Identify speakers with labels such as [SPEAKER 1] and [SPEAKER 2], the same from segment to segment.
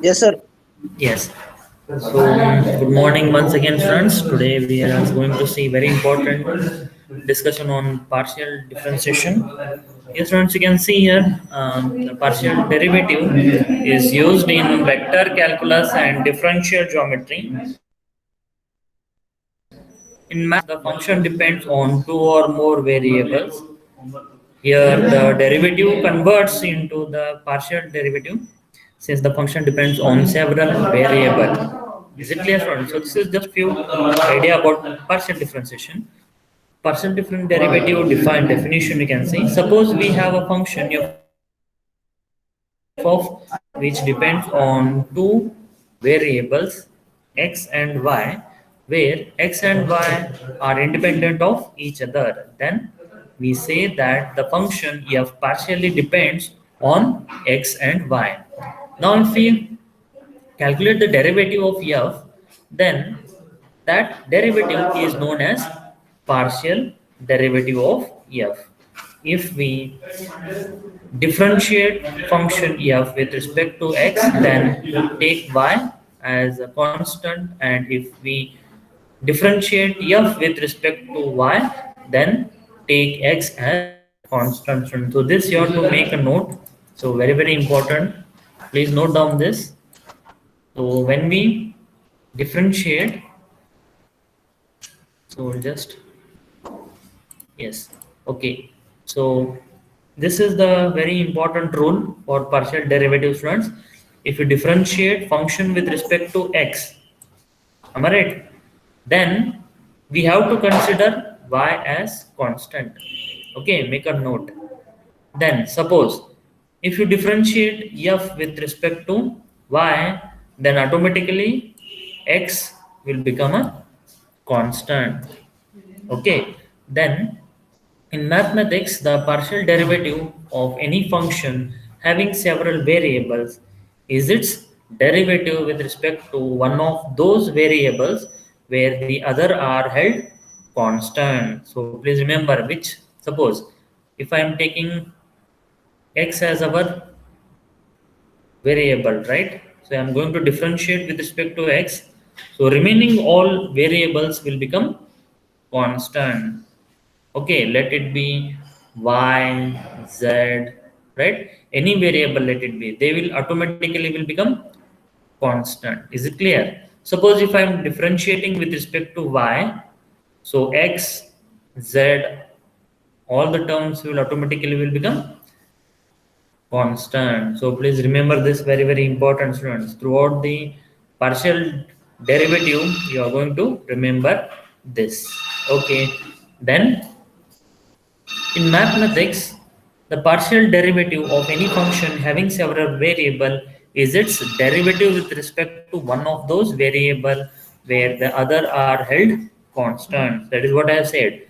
[SPEAKER 1] Yes, sir.
[SPEAKER 2] Yes. So, good morning once again, friends. Today we are going to see very important discussion on partial differentiation. Yes, friends, you can see here the partial derivative is used in vector calculus and differential geometry. In math, the function depends on two or more variables. Here, the derivative converts into the partial derivative since the function depends on several variables. Is it clear, friends? So, this is just few idea about partial differentiation. Partial different derivative defined definition you can see. Suppose we have a function f of which depends on two variables x and y, where x and y are independent of each other. Then we say that the function f partially depends on x and y. Now, if we calculate the derivative of f, then that derivative is known as partial derivative of f. If we differentiate function f with respect to x, then take y as a constant, and if we differentiate f with respect to y, then take x as constant. So this you have to make a note. So very important. Please note down this. So when we differentiate, so just yes, okay. So this is the very important rule for partial derivative students. If you differentiate function with respect to x, am I right? Then we have to consider y as constant. Okay, make a note. Then suppose if you differentiate f with respect to y, then automatically x will become a constant. Okay, then in mathematics, the partial derivative of any function having several variables is its derivative with respect to one of those variables where the other are held constant. So please remember which, suppose if I am taking x as our variable, right? So I'm going to differentiate with respect to x. So remaining all variables will become constant. Okay, let it be y, z, right? Any variable let it be. They will automatically will become constant. Is it clear? Suppose if I'm differentiating with respect to y, so x, z, all the terms will automatically will become constant. So please remember this very important, students. Throughout the partial derivative, you are going to remember this. Okay, then in mathematics, the partial derivative of any function having several variable is its derivative with respect to one of those variable where the other are held constant. That is what I have said.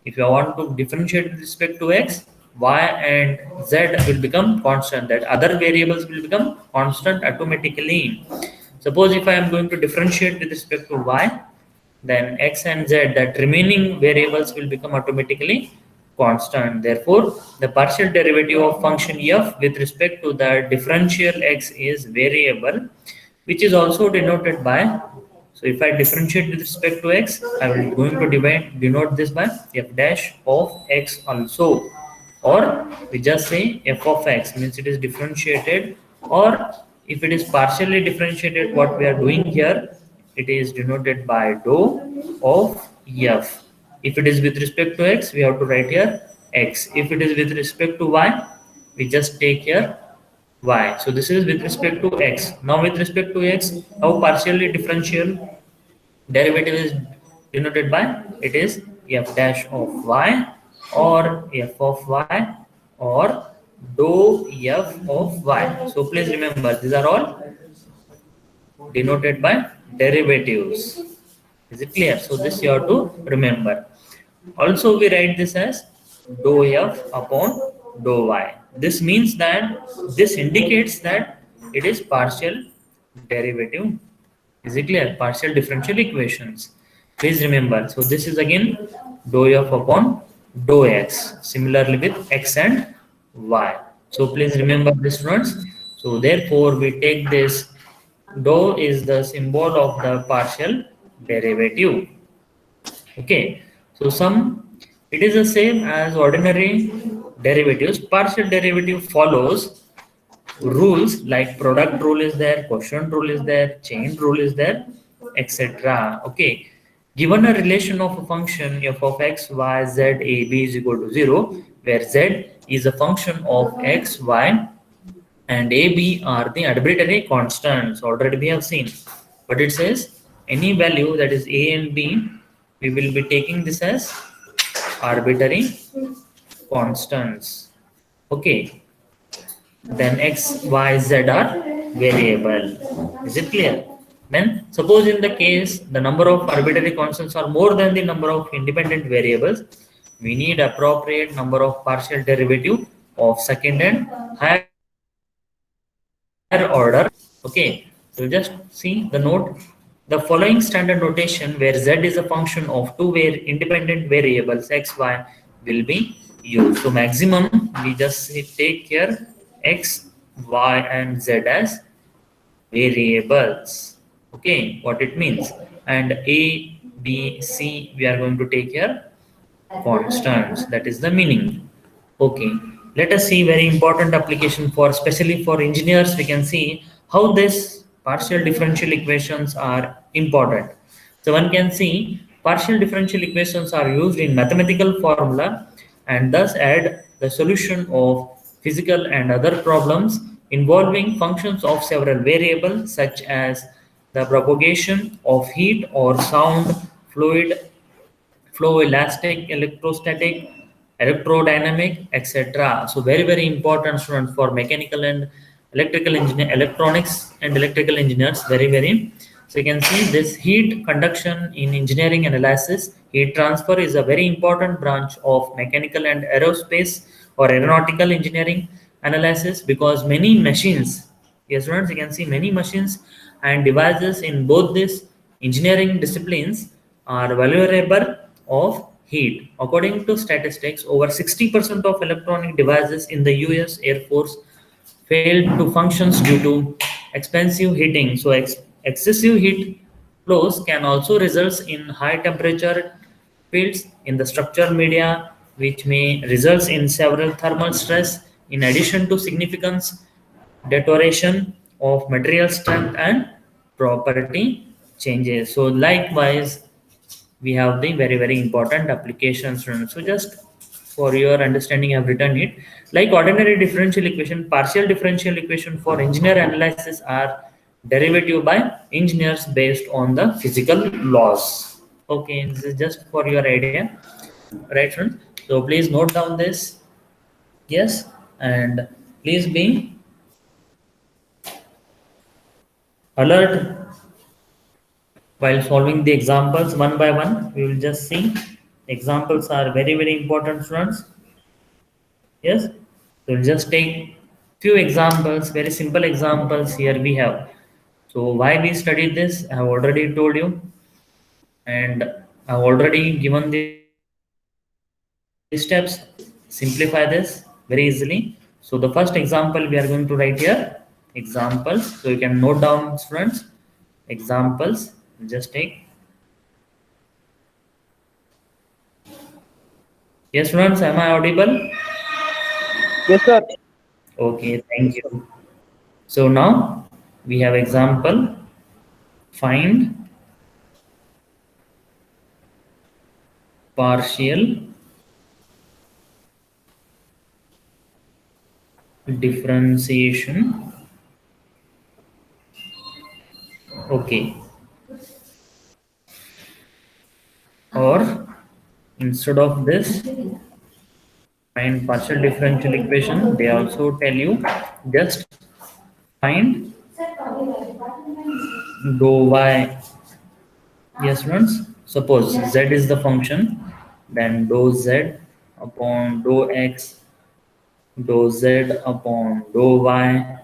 [SPEAKER 2] If you want to differentiate with respect to x, y and z will become constant. That other variables will become constant automatically. Suppose if I am going to differentiate with respect to y, then x and z, that remaining variables will become automatically constant. Therefore, the partial derivative of function f with respect to the differential x is variable, which is also denoted by, so if I differentiate with respect to x, I will going to denote this by f dash of x also, or we just say f of x means it is differentiated, or if it is partially differentiated, what we are doing here, it is denoted by dou of f. If it is with respect to x, we have to write here x. If it is with respect to y, we just take here y. So this is with respect to x. Now with respect to x, how partially differential derivative is denoted by, it is f dash of y, or f of y, or dou f of y. So please remember, these are all denoted by derivatives. Is it clear? So this you have to remember. Also we write this as dou f upon dou y. This means that this indicates that it is partial derivative. Is it clear? Partial differential equations. Please remember. So this is again dou f upon dou x. Similarly with x and y. So please remember this, students. So therefore, we take this dou is the symbol of the partial derivative. Okay, so it is the same as ordinary derivatives. Partial derivative follows rules like product rule is there, quotient rule is there, chain rule is there, etc. Okay, given a relation of a function f of x, y, z, a, b is equal to 0, where z is a function of x, y, and a, b are the arbitrary constants. Already we have seen, but it says any value that is a and b, we will be taking this as arbitrary constants. Okay, then x, y, z are variable. Is it clear? Then suppose in the case the number of arbitrary constants are more than the number of independent variables, we need appropriate number of partial derivative of second and higher order. Okay, so just see the note. The following standard notation where z is a function of two independent variables x, y will be used. So maximum we just take here x, y, and z as variables. Okay, what it means. And a, b, c we are going to take here constants. That is the meaning. Okay, let us see very important application for especially for engineers. We can see how this partial differential equations are important. So one can see partial differential equations are used in mathematical formula and thus add the solution of physical and other problems involving functions of several variables such as the propagation of heat or sound, fluid flow, elastic, electrostatic, electrodynamic, etc. So very important student for mechanical and electrical engineer, electronics and electrical engineers. Very. So you can see this heat conduction in engineering analysis. Heat transfer is a very important branch of mechanical and aerospace or aeronautical engineering analysis because many machines, yes students, you can see many machines and devices in both these engineering disciplines are vulnerable of heat. According to statistics, over 60% of electronic devices in the US Air Force failed to function due to expensive heating. So excessive heat flows can also result in high temperature fields in the structural media, which may result in several thermal stress in addition to significant deterioration of material strength and property changes. So likewise, we have the very important applications. So just for your understanding, I've written it like ordinary differential equation, partial differential equation for engineer analysis are derivative by engineers based on the physical laws. Okay, this is just for your idea, right friends? So please note down this. Yes, and please be alert while solving the examples one by one. We will just see examples are very important students. Yes, so we'll just take few examples, very simple examples here we have. So why we studied this, I have already told you, and I have already given the steps. Simplify this very easily. So the first example we are going to write here examples. So you can note down students examples. Just take. Yes students, am I audible?
[SPEAKER 1] Yes, sir.
[SPEAKER 2] Okay, thank you. So now we have example. Find partial differentiation. Okay, or instead of this, find partial differential equation. They also tell you just find dou y. Yes, friends. Suppose z is the function, then dou z upon dou x, dou z upon dou y.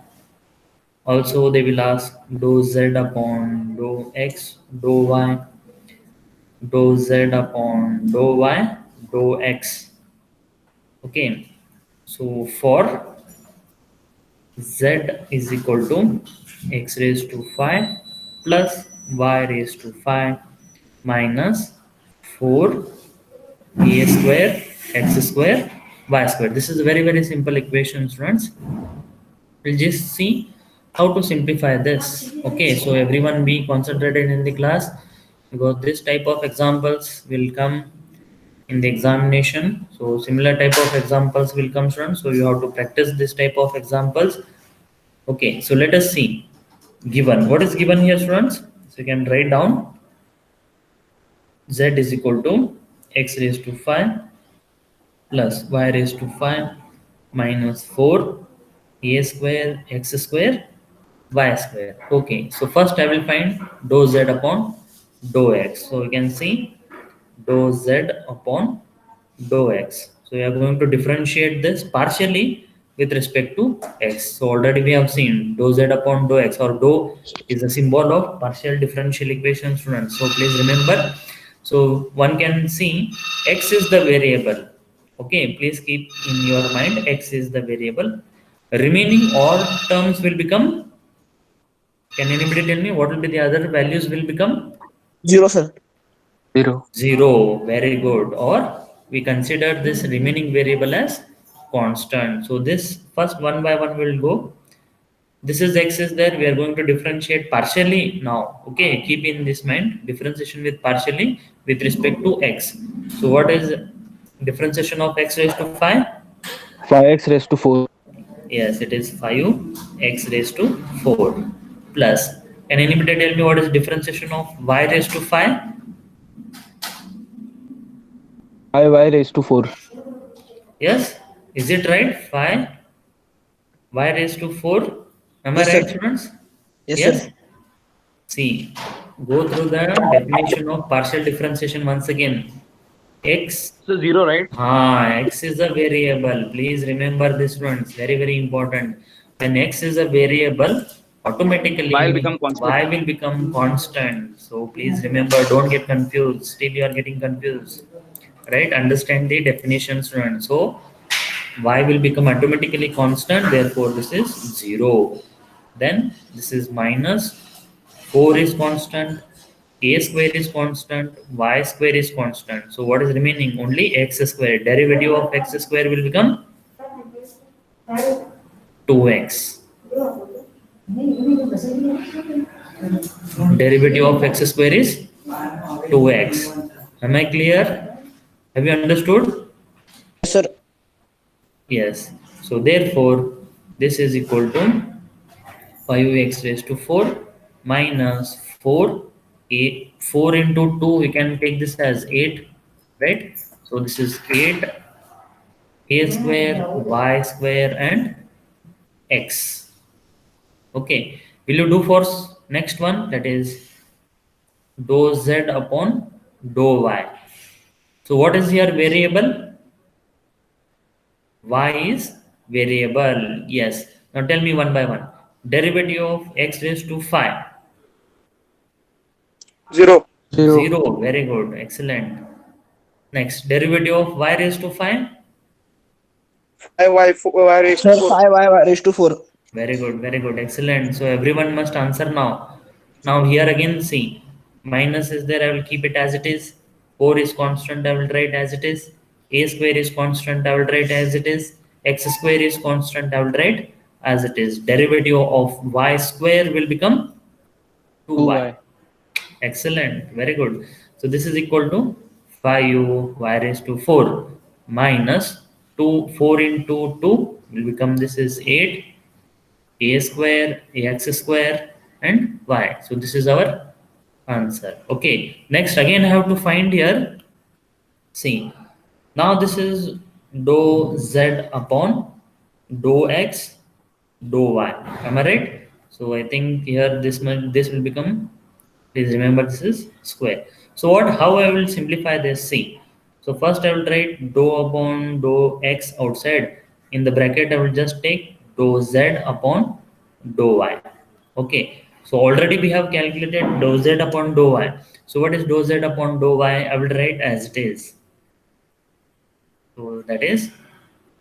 [SPEAKER 2] Also, they will ask dou z upon dou x, dou y, dou z upon dou y, dou x. Okay. So for z is equal to x raised to 5 plus y raised to 5 minus 4 a square x square y square. This is a very very simple equation, students. We'll just see how to simplify this. Okay, so everyone be concentrated in the class because this type of examples will come in the examination. So similar type of examples will come, students. So you have to practice this type of examples. Okay, so let us see. Given, what is given here, students? So you can write down z is equal to x raised to 5 plus y raised to 5 minus 4 a square x square y square. Okay, so first I will find dou z upon dou x. So you can see dou z upon dou x. So we are going to differentiate this partially with respect to x. So already we have seen dou z upon dou x, or dou is a symbol of partial differential equation, students. So please remember. So one can see x is the variable. Okay, please keep in your mind x is the variable. Remaining all terms will become, can anybody tell me what will be the other values will become?
[SPEAKER 1] Zero, sir.
[SPEAKER 3] Zero.
[SPEAKER 2] 0. Very good. Or we consider this remaining variable as constant. So this first one by one will go. This is x is there. We are going to differentiate partially now. Okay, keep in this mind differentiation with partially with respect to x. So what is differentiation of x raised to 5?
[SPEAKER 3] 5x raised to 4.
[SPEAKER 2] Yes, it is 5x raised to 4 plus. Can anybody tell me what is differentiation of y raised to 5?
[SPEAKER 3] 5y raised to 4.
[SPEAKER 2] Yes, is it right? 5 y raised to 4. Am I
[SPEAKER 1] Yes,
[SPEAKER 2] right,
[SPEAKER 1] sir.
[SPEAKER 2] students?
[SPEAKER 1] Yes, sir.
[SPEAKER 2] Yes. See, go through the definition of partial differentiation once again. X,
[SPEAKER 1] So zero, right?
[SPEAKER 2] x is a variable. Please remember this, students. Very, very important. When x is a variable,
[SPEAKER 1] Y will
[SPEAKER 2] automatically
[SPEAKER 1] become constant.
[SPEAKER 2] y will become constant. So please remember, don't get confused. Still, you are getting confused, right? Understand the definition, students. So y will become automatically constant, therefore this is 0. Then this is minus 4 is constant, a square is constant, y square is constant. So what is remaining? Only x square. Derivative of x square will become 2x. Derivative of x square is 2x. Am I clear? Have you understood?
[SPEAKER 1] Yes, sir.
[SPEAKER 2] Yes. So therefore this is equal to 5x raised to 4 minus 4 a 4 into 2, we can take this as 8, right? So this is 8 a square y square and x. Okay, will you do for next one, that is dou z upon dou y. So what is your variable? Y is variable. Yes, now tell me one by one. Derivative of x raised to 5.
[SPEAKER 1] Zero.
[SPEAKER 3] 0.
[SPEAKER 2] 0. Very good. Excellent. Next, derivative of y raised to 5.
[SPEAKER 1] 5y raised to
[SPEAKER 4] Sir,
[SPEAKER 1] 4.
[SPEAKER 4] 5y raised to 4.
[SPEAKER 2] Very good. Very good. Excellent. So everyone must answer now. Now here again, see. Minus is there. I will keep it as it is. 4 is constant. I will write as it is. A square is constant. I will write as it is. X square is constant. I will write as it is. Derivative of y square will become 2y.
[SPEAKER 3] 2y.
[SPEAKER 2] Excellent. Very good. So this is equal to 5 y raised to 4 minus 2, 4 into 2 will become, this is 8 a square, x square and y. So this is our answer. Okay. Next again I have to find here. See. Now this is dou z upon dou x dou y. Am I right? So I think here this will become, please remember this is square. So what, how I will simplify this? See. So first I will write dou upon dou x outside. In the bracket I will just take dou z upon dou y. Okay. So already we have calculated dou z upon dou y. So what is dou z upon dou y? I will write as it is. So that is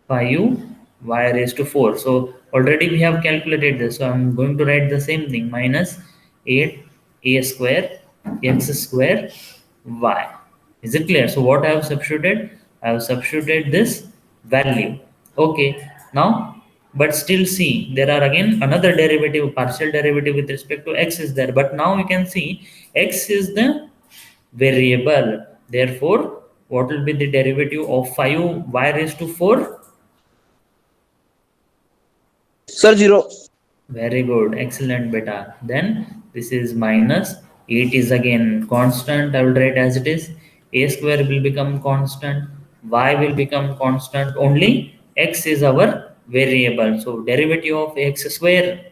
[SPEAKER 2] 5 y raised to 4. So Already we have calculated this, so I'm going to write the same thing, minus 8 a square x square y. Is it clear? So what I have substituted? I have substituted this value. Okay. Now, but still see, there are again another derivative, partial derivative with respect to x is there. But now you can see x is the variable. Therefore, what will be the derivative of 5y raised to 4?
[SPEAKER 1] Sir, 0.
[SPEAKER 2] Very good, excellent beta. Then this is minus 8 is again constant. I will write as it is. A square will become constant. Y will become constant. Only x is our variable. So derivative of x square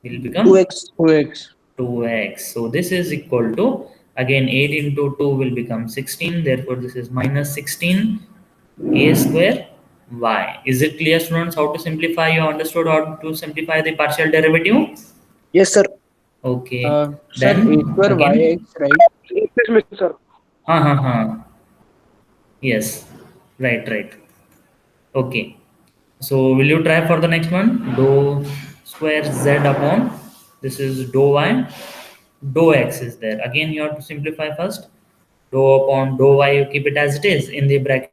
[SPEAKER 2] will become
[SPEAKER 1] 2x.
[SPEAKER 3] 2x.
[SPEAKER 2] 2x. So this is equal to, again 8 into 2 will become 16. Therefore this is minus 16 a square y. Is it clear, students, how to simplify? You understood how to simplify the partial derivative?
[SPEAKER 1] Yes, sir.
[SPEAKER 2] Okay.
[SPEAKER 3] Sir, a
[SPEAKER 2] Then
[SPEAKER 3] square
[SPEAKER 2] again,
[SPEAKER 3] yx, right?
[SPEAKER 1] Yes, Mr. Sir.
[SPEAKER 2] ha ha ha. Yes, right, right. Okay. So will you try for the next one? Dou square z upon, this is dou y, dou x is there. Again, you have to simplify first. Dou upon dou y, you keep it as it is in the bracket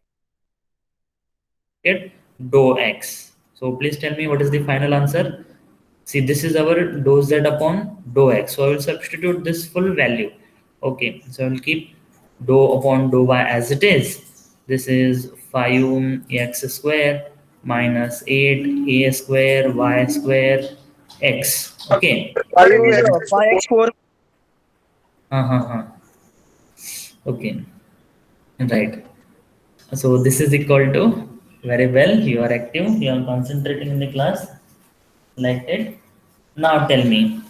[SPEAKER 2] dou x. So please tell me what is the final answer. See, this is our dou z upon dou x. So I will substitute this full value. Okay, so I will keep dou upon dou y as it is. This is 5x square minus 8 a square y square x. Okay.
[SPEAKER 1] 5 is 5x4.
[SPEAKER 2] Uh-huh. Okay, right. So this is equal to, very well, you are active, you are concentrating in the class, like it. Now tell me,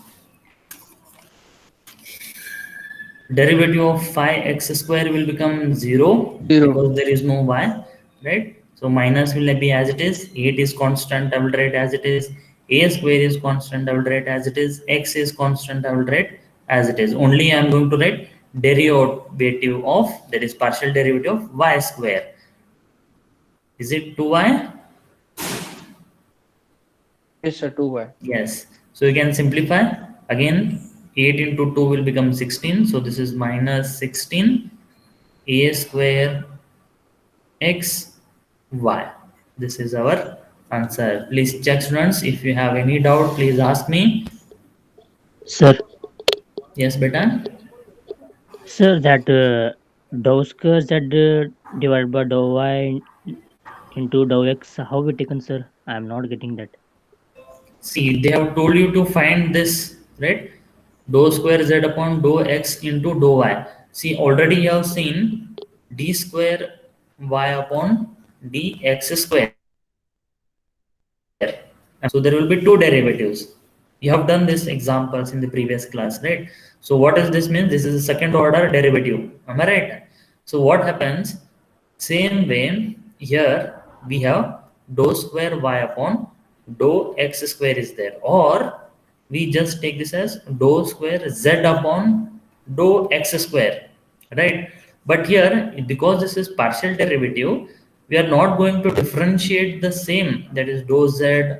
[SPEAKER 2] derivative of 5x square will become 0
[SPEAKER 3] 0.
[SPEAKER 2] because there is no y, right? So minus will be as it is, 8 is constant, I will write as it is, a square is constant, I will write as it is, x is constant, I will write as it is. Only I am going to write derivative of, that is partial derivative of y square. Is it 2y?
[SPEAKER 3] Yes, sir, 2y.
[SPEAKER 2] Yes. So you can simplify. Again, 8 into 2 will become 16. So this is minus 16 a square x y. This is our answer. Please check, students. If you have any doubt, please ask me.
[SPEAKER 4] Sir,
[SPEAKER 2] Yes, beta.
[SPEAKER 4] sir, that dou square z divided by dou y into dou x, how we taken, sir? I am not getting that.
[SPEAKER 2] See, they have told you to find this, right? Dou square z upon dou x into dou y. See, already you have seen d square y upon dx square. So there will be two derivatives. You have done this examples in the previous class, right? So what does this mean? This is a second order derivative. Am I right? So what happens? Same way here we have dou square y upon dou x square is there, or we just take this as dou square z upon dou x square, right? But here, because this is partial derivative, we are not going to differentiate the same, that is dou z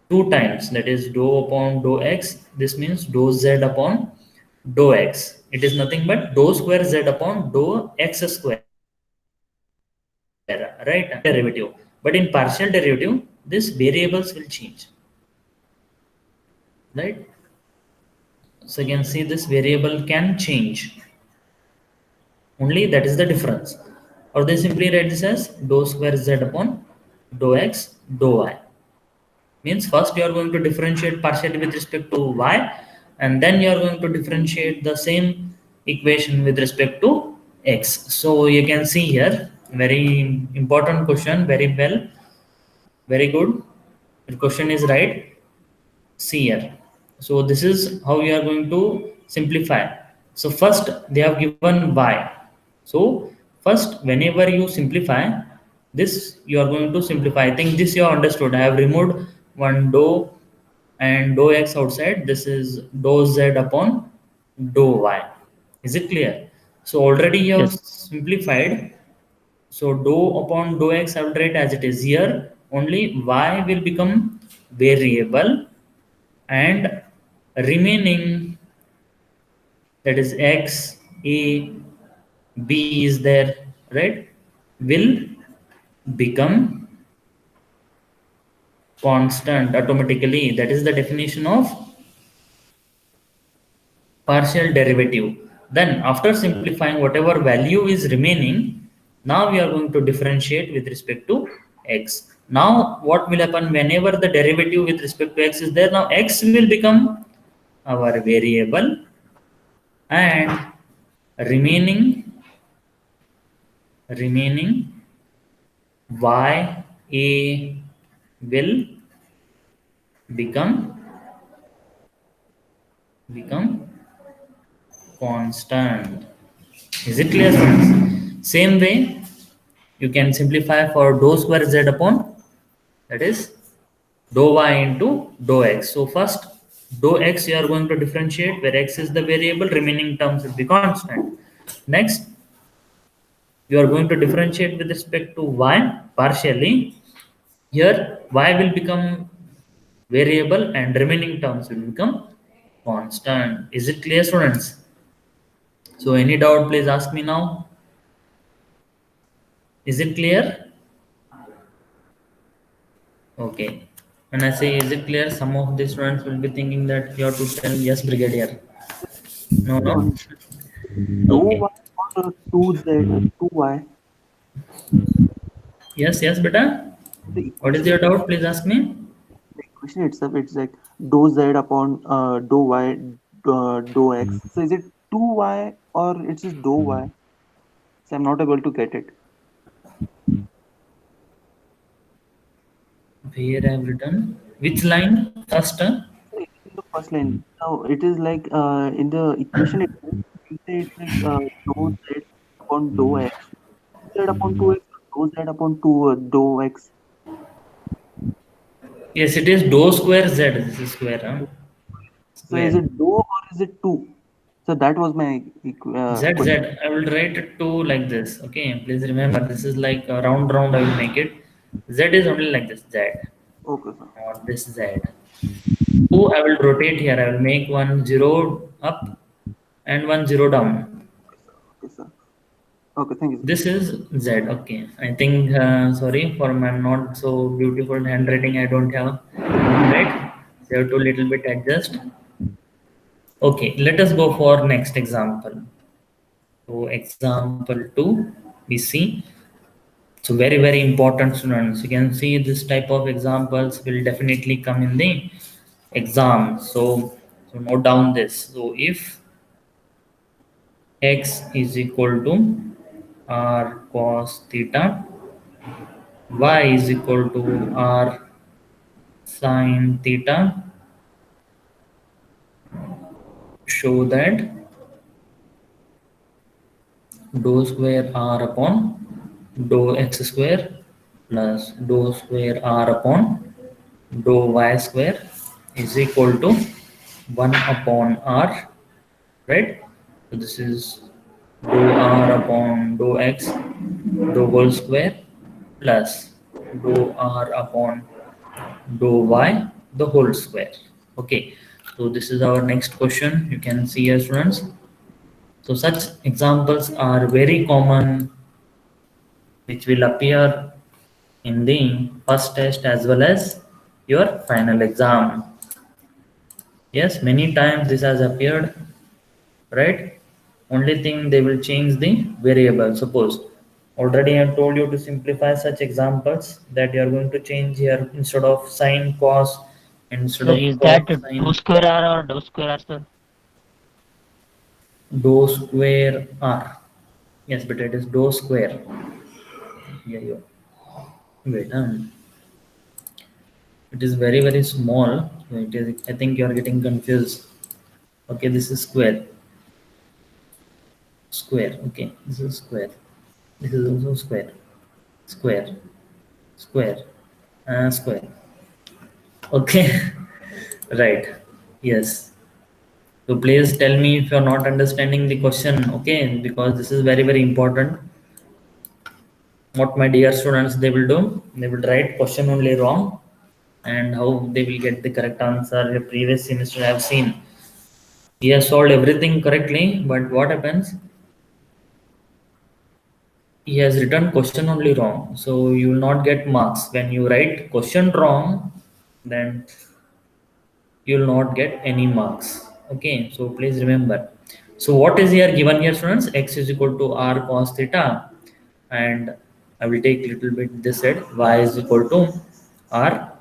[SPEAKER 2] two times, that is dou upon dou x. This means dou z upon dou x. It is nothing but dou square z upon dou x square, right? Derivative. But in partial derivative, these variables will change, right? So you can see this variable can change. Only that is the difference. Or they simply write this as dou square z upon dou x dou y. Means first you are going to differentiate partially with respect to y, and then you are going to differentiate the same equation with respect to x. So you can see here, very important question, very well, very good. The question is right. See here. So this is how you are going to simplify. So first they have given y. So first, whenever you simplify this, you are going to simplify. I think this you have understood. I have removed one dou and dou x outside. This is dou z upon dou y. Is it clear? So already you have
[SPEAKER 4] Yes,
[SPEAKER 2] simplified So dou upon dou x I will write as it is here. Only y will become variable and remaining, that is x, a, b is there, right, will become constant automatically. That is the definition of partial derivative. Then after simplifying, whatever value is remaining, now we are going to differentiate with respect to x. Now what will happen whenever the derivative with respect to x is there? Now x will become our variable and remaining y a will become constant. Is it clear, friends? Same way, you can simplify for dou square z upon, that is dou y into dou x. So first, dou x you are going to differentiate, where x is the variable, remaining terms will be constant. Next, you are going to differentiate with respect to y partially. Here, y will become variable and remaining terms will become constant. Is it clear, students? So any doubt, please ask me now. Is it clear? Okay. When I say is it clear, some of the students will be thinking that you have to tell yes, brigadier. No, no.
[SPEAKER 5] No, dou
[SPEAKER 2] Okay.
[SPEAKER 5] y or 2z, 2y.
[SPEAKER 2] Yes, yes, beta.
[SPEAKER 5] The
[SPEAKER 2] What is
[SPEAKER 5] equation,
[SPEAKER 2] your doubt? Please ask me.
[SPEAKER 5] the equation itself, it's like dou z upon dou y dou x. So is it 2y or it's just dou y? So I'm not able to get it.
[SPEAKER 2] Where I have written which line first?
[SPEAKER 5] So it is in the first line. So it is like in the equation itself, you say it's like dou z upon dou x, z upon 2x, dou z upon 2 dou x.
[SPEAKER 2] Yes, it is dou square z. This is square, huh?
[SPEAKER 5] So is
[SPEAKER 2] Square.
[SPEAKER 5] it dou or is it 2? So that was my
[SPEAKER 2] Z Z.
[SPEAKER 5] question.
[SPEAKER 2] I will write it to like this. Okay, please remember this is like a round round. I will make it. Z is only like this. Z.
[SPEAKER 5] Okay, sir.
[SPEAKER 2] Not this Z. Two, I will rotate here. I will make one zero up and one zero down.
[SPEAKER 5] Okay, sir. Okay, thank you, sir.
[SPEAKER 2] This is Z. Okay. I think, sorry for my not so beautiful handwriting. I don't have. Right. So you have to little bit adjust. Okay. Let us go for next example. So example 2, we see. So very, very important, students. You can see this type of examples will definitely come in the exam. So note down this. So if x is equal to r cos theta, y is equal to r sin theta, show that dou square r upon dou x square plus dou square r upon dou y square is equal to 1 upon r, right? So this is dou r upon dou x dou whole square plus dou r upon dou y the whole square. Okay, so this is our next question. You can see here, students. So such examples are very common, which will appear in the first test as well as your final exam. Yes, many times this has appeared, right? Only thing they will change the variable. Suppose already I have told you to simplify such examples, that you are going to change here, instead of sine cos, instead
[SPEAKER 4] Sir,
[SPEAKER 2] of
[SPEAKER 4] is
[SPEAKER 2] cos
[SPEAKER 4] that
[SPEAKER 2] sine,
[SPEAKER 4] dou square R or dou square R, sir?
[SPEAKER 2] dou square r. Yes, but it is dou square. Yeah, yeah. Wait, it is very, very small. It is, I think you are getting confused. Okay, this is square. Square. Okay, this is square. This is also square. Square. Square. Square. Okay. Right. Yes. So please tell me if you're not understanding the question. Okay, because this is very, very important. What my dear students they will do? They will write question only wrong, and how they will get the correct answer. The previous semester I have seen he has solved everything correctly, but what happens? He has written question only wrong, so you will not get marks. When you write question wrong, then you will not get any marks. Okay, so please remember. So what is here given here, students? X is equal to r cos theta, and I will take little bit this side. Y is equal to r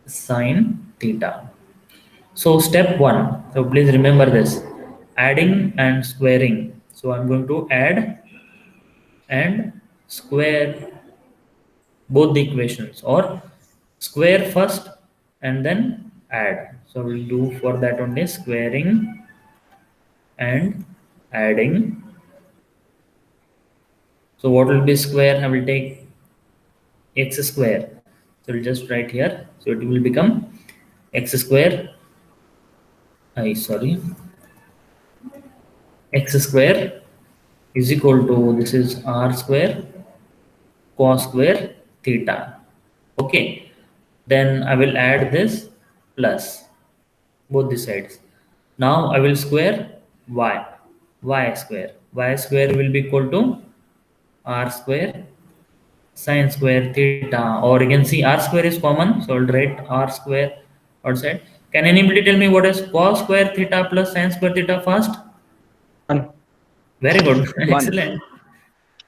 [SPEAKER 2] sin theta. So step one. So please remember this: adding and squaring. So I'm going to add and square both the equations, or square first and then add. So we'll do for that only squaring and adding. So what will be square? I will take x square. So we'll just write here. So it will become x square. Sorry, x square is equal to, this is r square cos square theta. Okay. Then I will add this plus both the sides. Now I will square y. Y square. Y square will be equal to r square sine square theta, or you can see r square is common, so I'll write r square outside. Can anybody tell me what is cos square theta plus sine square theta first?
[SPEAKER 3] 1.
[SPEAKER 2] Very good.
[SPEAKER 3] 1.
[SPEAKER 2] Excellent.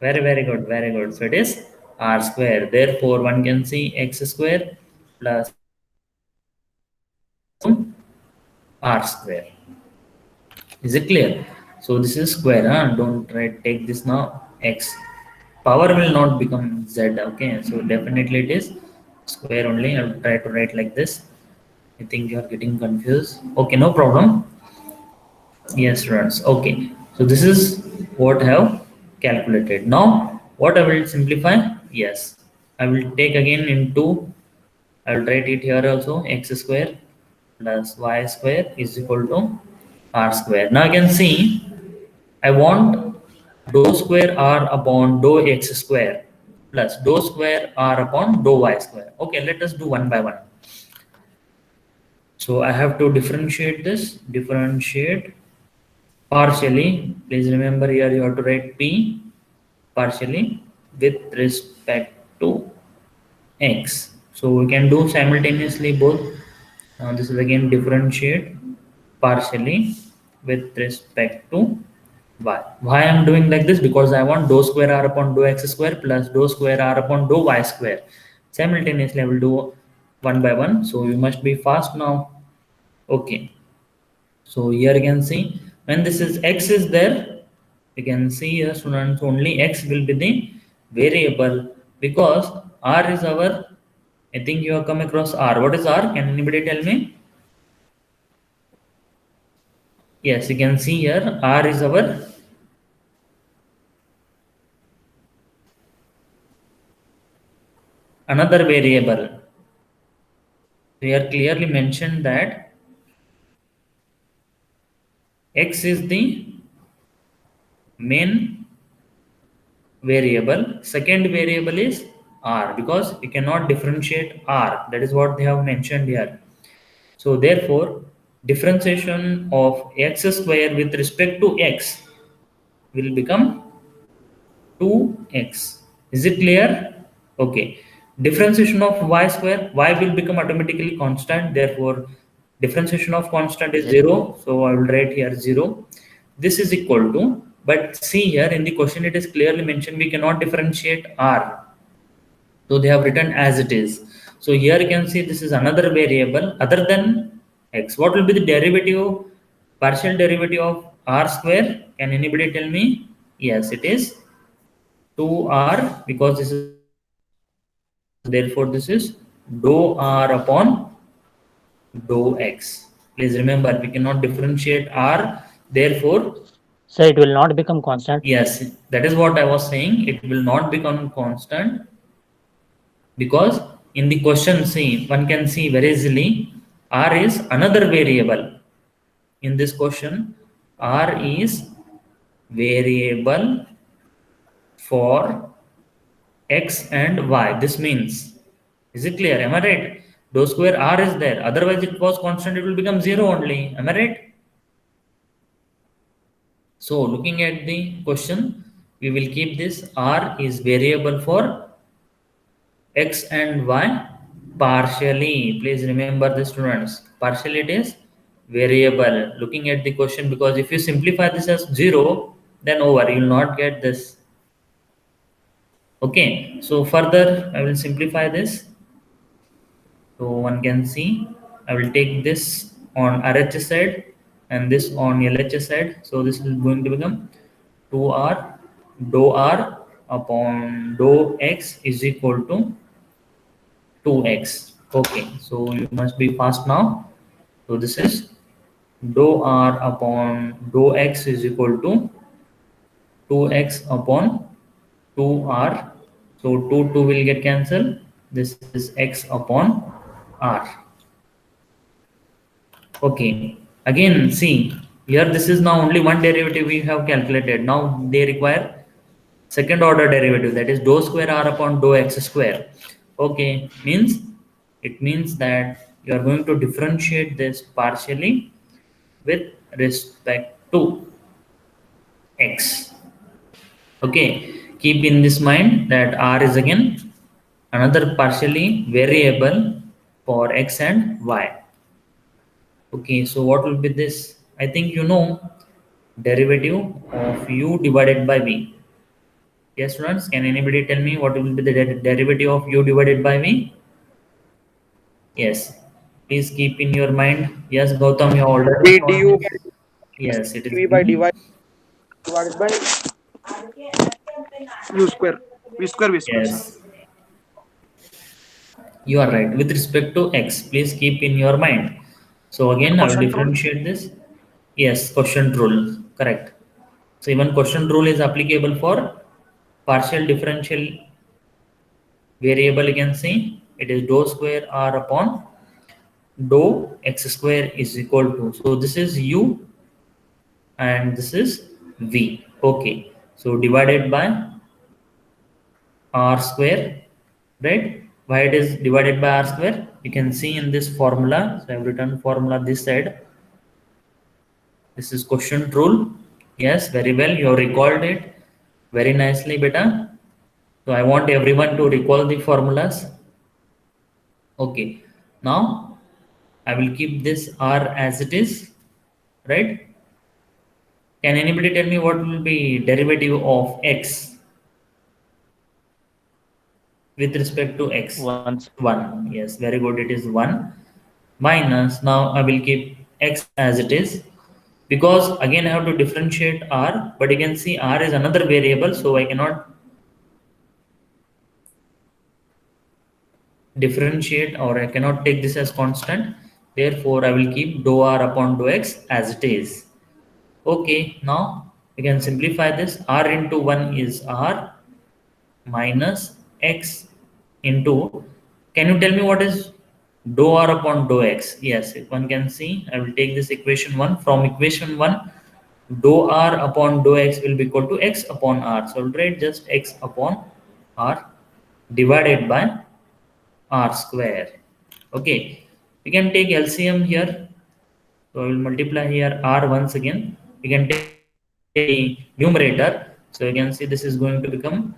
[SPEAKER 2] Very good. Very good. So it is r square. Therefore, one can see x square plus r square. Is it clear? So this is square. Huh? Don't write. Take this now. X power will not become z. Okay. So definitely it is square only. I'll try to write like this. I think you are getting confused. Okay, no problem. Yes, students. Okay. So this is what I have calculated. Now, what I will simplify? Yes. I will take again into, I will write it here also, x square plus y square is equal to r square. Now you can see, I want dou square r upon dou x square plus dou square r upon dou y square. Okay, let us do one by one. So I have to differentiate this, differentiate partially. Please remember here you have to write p partially with respect to x. So we can do simultaneously both. This is again differentiate partially with respect to y. Why I am doing like this? Because I want dou square r upon dou x square plus dou square r upon dou y square. Simultaneously I will do one by one. So you must be fast now. Okay. So here you can see when this is x is there, you can see here, students, only x will be the variable, because r is our, I think you have come across r. What is r? Can anybody tell me? Yes, you can see here r is our another variable. We are clearly mentioned that x is the main variable. Second variable is r, because you cannot differentiate r. That is what they have mentioned here. So therefore, differentiation of x square with respect to x will become 2x. Is it clear? Okay. Differentiation of y square, y will become automatically constant. Therefore, differentiation of constant is 0. So I will write here 0. This is equal to, but see here in the question it is clearly mentioned we cannot differentiate r. So they have written as it is. So here you can see this is another variable other than x. What will be the derivative, partial derivative of r square? Can anybody tell me? Yes, it is 2r, because this is, therefore this is dou r upon dou x. Please remember we cannot differentiate r, therefore
[SPEAKER 4] So it will not become constant.
[SPEAKER 2] yes, that is what I was saying. It will not become constant, because in the question, see, one can see very easily r is another variable. In this question, r is variable for x and y. This means, is it clear? Am I right? Dou square r is there. Otherwise, it was constant. It will become 0 only. Am I right? So looking at the question, we will keep this r is variable for x and y partially. Please remember this, students. Partially it is variable. Looking at the question, because if you simplify this as 0, then over. You will not get this. Okay. So further, I will simplify this. So one can see, I will take this on RHS side and this on LHS side. So this is going to become 2r dou r upon dou x is equal to 2x. Okay, so you must be fast now. So this is dou r upon dou x is equal to 2x upon 2r. So 2 will get cancelled. This is x upon r. Okay, again see here, this is now only one derivative we have calculated. Now they require second order derivative, that is dou square r upon dou x square. Okay, means it means that you are going to differentiate this partially with respect to x. Okay, keep in this mind that r is again another partially variable for x and y. Okay, so what will be this? I think you know derivative of u divided by v. Yes, students, can anybody tell me what will be the derivative of u divided by v? Yes, please keep in your mind. Yes, Gautam, you already
[SPEAKER 1] d
[SPEAKER 2] solved
[SPEAKER 1] du
[SPEAKER 2] this. Yes, it is
[SPEAKER 1] v by dy divided by u square. V square, sir.
[SPEAKER 2] yes, you are right. With respect to x, please keep in your mind. So again, I will
[SPEAKER 1] Quotient rule.
[SPEAKER 2] differentiate this. Yes, quotient rule, correct. So even quotient rule is applicable for partial differential variable. You can see it is dou square r upon dou x square is equal to. So this is u and this is v. Okay. So divided by r square, right? Why it is divided by r square? You can see in this formula. So I have written formula this side. This is quotient rule. Yes, very well. You have recalled it very nicely, beta. So I want everyone to recall the formulas. Okay. Now I will keep this r as it is, right? Can anybody tell me what will be derivative of x with respect to x?
[SPEAKER 4] Once.
[SPEAKER 2] 1. Yes, very good. It is 1 minus. Now I will keep x as it is, because again I have to differentiate r, but you can see r is another variable, so I cannot differentiate or I cannot take this as constant. Therefore, I will keep dou r upon dou x as it is. Okay, now we can simplify this. R into 1 is r minus x into, can you tell me what is dou r upon dou x? Yes, if one can see, I will take this equation 1. From equation 1, dou r upon dou x will be equal to x upon r. So I'll write just x upon r divided by r square. Okay, we can take LCM here. So I will multiply here r once again. We can take the numerator. So you can see this is going to become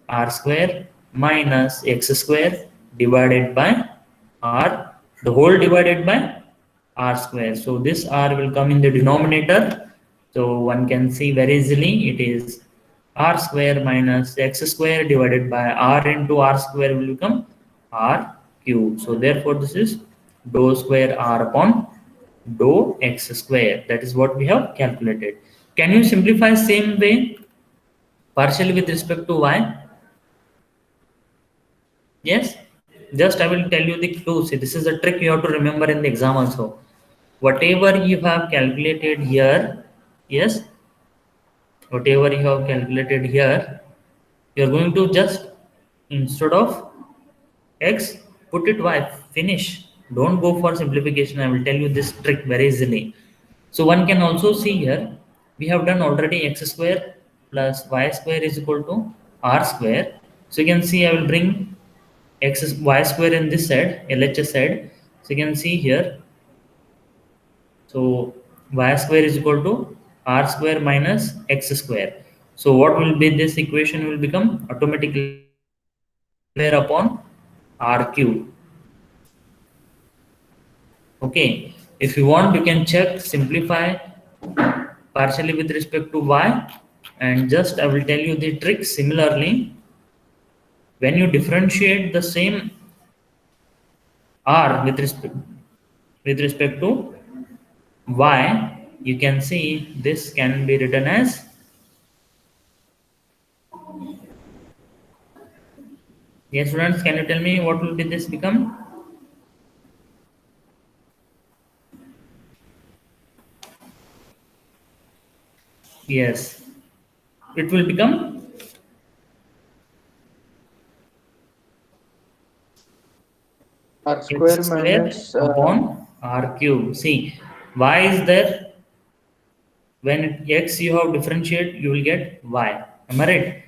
[SPEAKER 2] r square minus x square divided by r, the whole divided by r square. So this r will come in the denominator. So one can see very easily it is r square minus x square divided by r into r square will become r cube. So therefore this is dou square r upon dou x square. That is what we have calculated. Can you simplify same way partially with respect to y? Yes, just I will tell you the clue. See, this is a trick you have to remember in the exam also. Whatever you have calculated here, yes, whatever you have calculated here, you are going to just, instead of x, put it y, finish. Don't go for simplification. I will tell you this trick very easily. So one can also see here, we have done already x square plus y square is equal to r square. So you can see I will bring y square in this side, LHS side. So you can see here. So y square is equal to r square minus x square. So what will be this equation will become automatically square upon r cube. Okay. If you want, you can check simplify partially with respect to y, and just I will tell you the trick. Similarly, when you differentiate the same r with respect to y, you can see this can be written as, yes students, can you tell me what will be this become? Yes, it will become
[SPEAKER 1] R
[SPEAKER 2] x
[SPEAKER 1] square
[SPEAKER 2] square
[SPEAKER 1] minus
[SPEAKER 2] upon r cube. See, y is there. When x you have differentiate, you will get y. Am I right?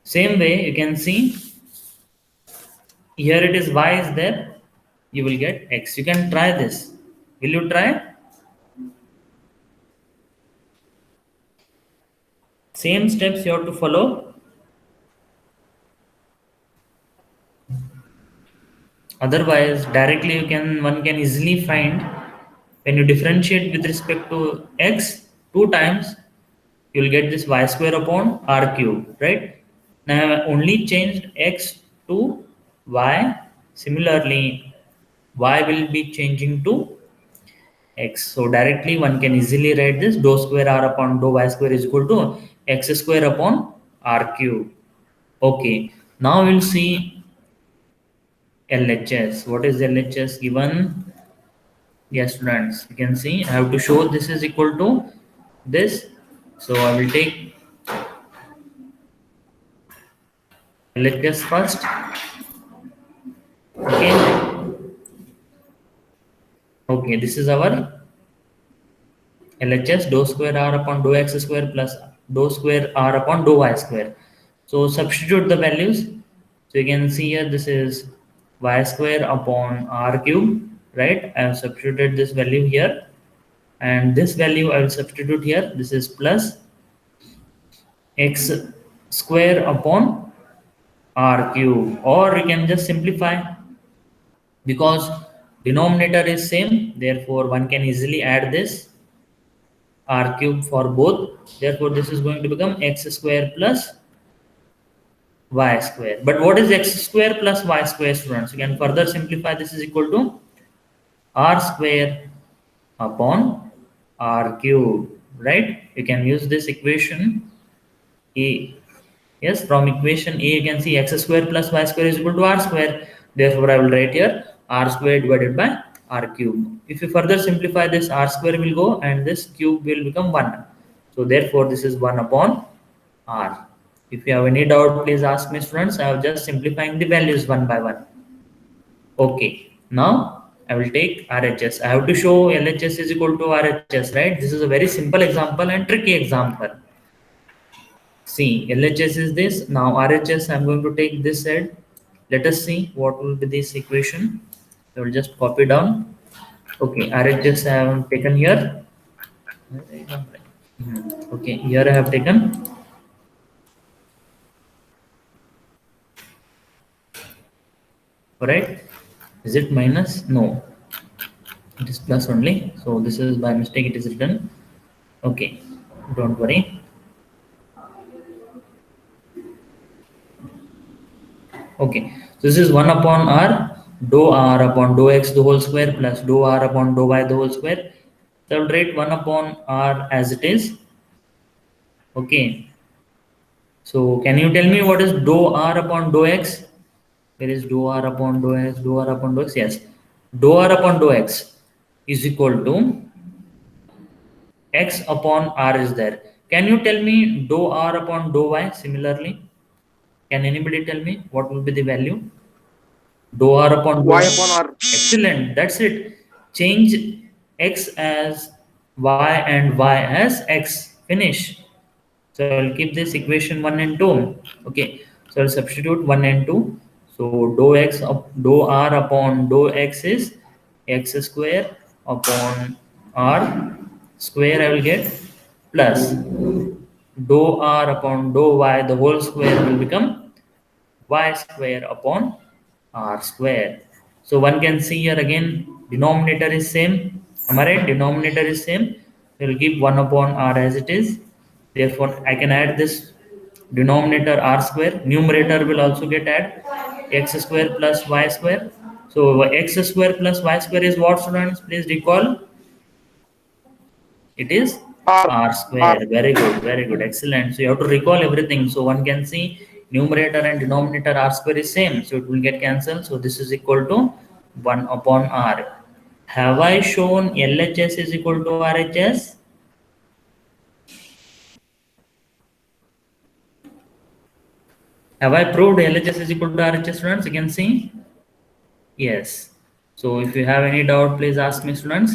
[SPEAKER 2] Same way, you can see here it is y is there. You will get x. You can try this. Will you try? Same steps you have to follow. Otherwise, directly you can one can easily find when you differentiate with respect to x two times, you will get this y square upon r cube, right? Now I have only changed x to y. Similarly, y will be changing to x. So directly one can easily write this dou square r upon dou y square is equal to x square upon r cube. Okay. Now we'll see LHS. What is LHS given? Yes, students, you can see I have to show this is equal to this. So I will take LHS first. Okay. Okay, this is our LHS dou square r upon dou x square plus dou square r upon dou y square. So substitute the values. So you can see here this is y square upon r cube, right? I have substituted this value here, and this value I will substitute here. This is plus x square upon r cube, or you can just simplify because denominator is same, therefore one can easily add this r cube for both. Therefore this is going to become x square plus y square. But what is x square plus y square, students? You can further simplify. This is equal to r square upon r cube, right? You can use this equation a. Yes, from equation a you can see x square plus y square is equal to r square. Therefore I will write here r square divided by r cube. If you further simplify this, r square will go and this cube will become 1. So therefore this is 1 upon r. If you have any doubt, please ask me, students. I have just simplifying the values one by one. Okay, now I will take RHS. I have to show LHS is equal to RHS, right? This is a very simple example and tricky example. See, LHS is this. Now RHS, I'm going to take this side. Let us see what will be this equation. I will just copy down. Okay, RHS I have taken here. Okay, here I have taken. Alright. Is it minus? No, it is plus only. So this is by mistake it is written. Okay, don't worry. Okay, so this is 1 upon r dou r upon dou x the whole square plus dou r upon dou y the whole square. So I will write 1 upon r as it is. Okay, so can you tell me what is dou r upon dou x? Where is dou r upon dou x? Dou r upon dou x? Yes, dou r upon dou x is equal to x upon r is there. Can you tell me dou r upon dou y similarly? Can anybody tell me what will be the value? Dou r upon dou
[SPEAKER 1] y
[SPEAKER 2] y.
[SPEAKER 1] upon r.
[SPEAKER 2] Excellent. That's it. Change x as y and y as x. Finish. So I'll keep this equation 1 and 2. Okay. So I'll substitute 1 and 2. So dou r upon dou x is x square upon r square. I will get plus dou r upon dou y, the whole square will become y square upon r square. So one can see here again, denominator is same. Am I right? Denominator is same. We will keep 1 upon r as it is. Therefore, I can add this denominator r square. Numerator will also get add x square plus y square. So x square plus y square is what, students? Please recall. It is
[SPEAKER 1] R.
[SPEAKER 2] r square. Very good, very good, excellent. So you have to recall everything. So one can see numerator and denominator r square is same, so it will get cancelled. So this is equal to 1 upon r. Have I shown LHS is equal to RHS? Have I proved LHS is equal to RHS, students? You can see. Yes. So if you have any doubt, please ask me, students.